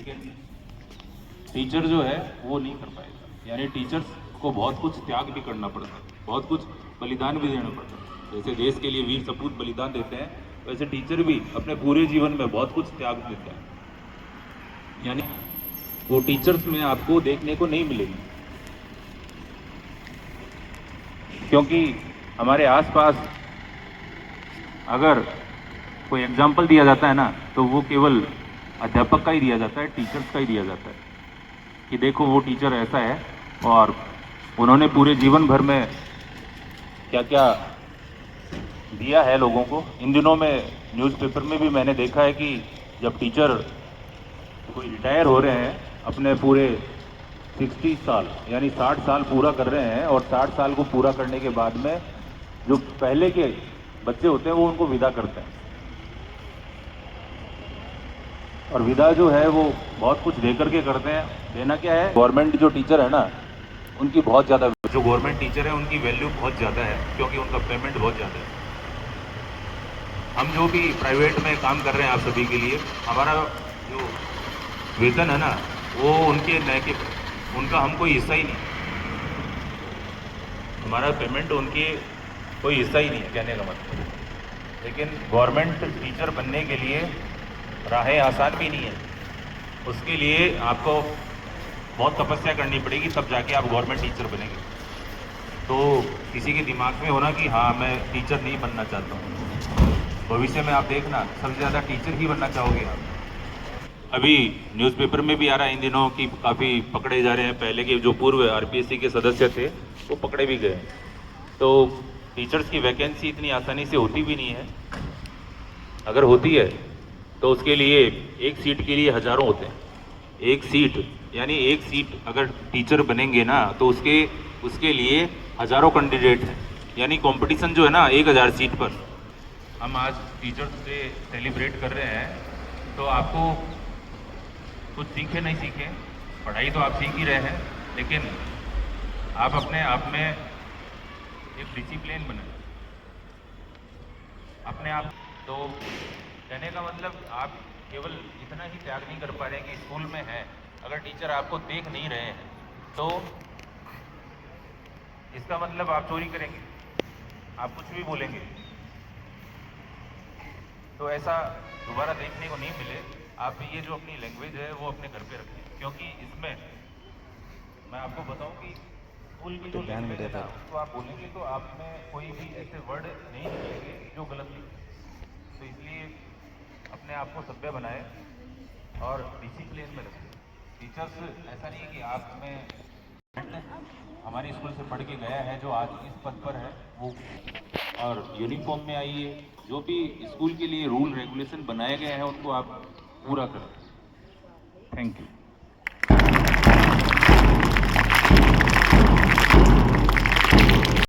लेकिन टीचर जो है वो नहीं कर पाएगा। यानी टीचर्स को बहुत कुछ त्याग भी करना पड़ता है, बहुत कुछ बलिदान भी देना पड़ता है। जैसे देश के लिए वीर सपूत बलिदान देते हैं, वैसे टीचर भी अपने पूरे जीवन में बहुत कुछ त्याग देता है। यानी वो टीचर्स में आपको देखने को नहीं मिलेगी, क्योंकि हमारे आसपास अगर कोई एग्जाम्पल दिया जाता है ना, तो वो केवल अध्यापक का ही दिया जाता है, टीचर्स का ही दिया जाता है कि देखो वो टीचर ऐसा है और उन्होंने पूरे जीवन भर में क्या क्या दिया है लोगों को। इन दिनों में न्यूज़पेपर में भी मैंने देखा है कि जब टीचर कोई रिटायर हो रहे हैं, अपने पूरे 60 साल यानी 60 साल पूरा कर रहे हैं, और 60 साल को पूरा करने के बाद में जो पहले के बच्चे होते हैं वो उनको विदा करते हैं, और विदा जो है वो बहुत कुछ दे करके करते हैं। देना क्या है, गवर्नमेंट जो टीचर है ना उनकी बहुत ज़्यादा, जो गवर्नमेंट टीचर है उनकी वैल्यू बहुत ज़्यादा है, क्योंकि उनका पेमेंट बहुत ज़्यादा है। हम जो भी प्राइवेट में काम कर रहे हैं, आप सभी के लिए हमारा जो वेतन है ना वो उनके न के उनका हम कोई हिस्सा ही नहीं, हमारा पेमेंट उनके कोई हिस्सा ही नहीं है, कहने का मतलब। लेकिन गवर्नमेंट टीचर बनने के लिए राहें आसान भी नहीं है, उसके लिए आपको बहुत तपस्या करनी पड़ेगी, तब जाके आप गवर्नमेंट टीचर बनेंगे। तो किसी के दिमाग में होना कि हाँ मैं टीचर नहीं बनना चाहता हूँ, भविष्य में आप देखना सबसे ज़्यादा टीचर ही बनना चाहोगे आप। अभी न्यूज़पेपर में भी आ रहा है इन दिनों कि काफ़ी पकड़े जा रहे हैं, पहले के जो पूर्व आरपीएससी के सदस्य थे वो पकड़े भी गए। तो टीचर्स की वैकेंसी इतनी आसानी से होती भी नहीं है, अगर होती है तो उसके लिए एक सीट के लिए हजारों होते हैं। एक सीट यानी एक सीट अगर टीचर बनेंगे ना तो उसके लिए हजारों कैंडिडेट हैं, यानी कंपटीशन जो है ना 1000 सीट पर। हम आज टीचर्स डे सेलिब्रेट कर रहे हैं, तो आपको कुछ सीखे नहीं सीखे, पढ़ाई तो आप सीख ही रहे हैं, लेकिन आप अपने आप में एक डिसिप्लिन बने अपने आप। तो कहने का मतलब आप केवल इतना ही त्याग नहीं कर पा रहे हैं कि स्कूल में है, अगर टीचर आपको देख नहीं रहे हैं तो इसका मतलब आप चोरी करेंगे, आप कुछ भी बोलेंगे, तो ऐसा दोबारा देखने को नहीं मिले। आप ये जो अपनी लैंग्वेज है वो अपने घर पे रखें, क्योंकि इसमें मैं आपको बताऊं कि स्कूल की जो लैंग्वेज है ना उसको आप बोलेंगे तो आप में कोई भी ऐसे वर्ड नहीं निकलेंगे जो गलत निकले। तो इसलिए अपने आप को सभ्य बनाए और डिसिप्लिन में रखें। टीचर्स ऐसा नहीं है कि आप में हमारे स्कूल से पढ़ के गया है जो आज इस पद पर है वो, और यूनिफॉर्म में आइए, जो भी स्कूल के लिए रूल रेगुलेशन बनाए गए हैं उनको आप पूरा करें। Thank you.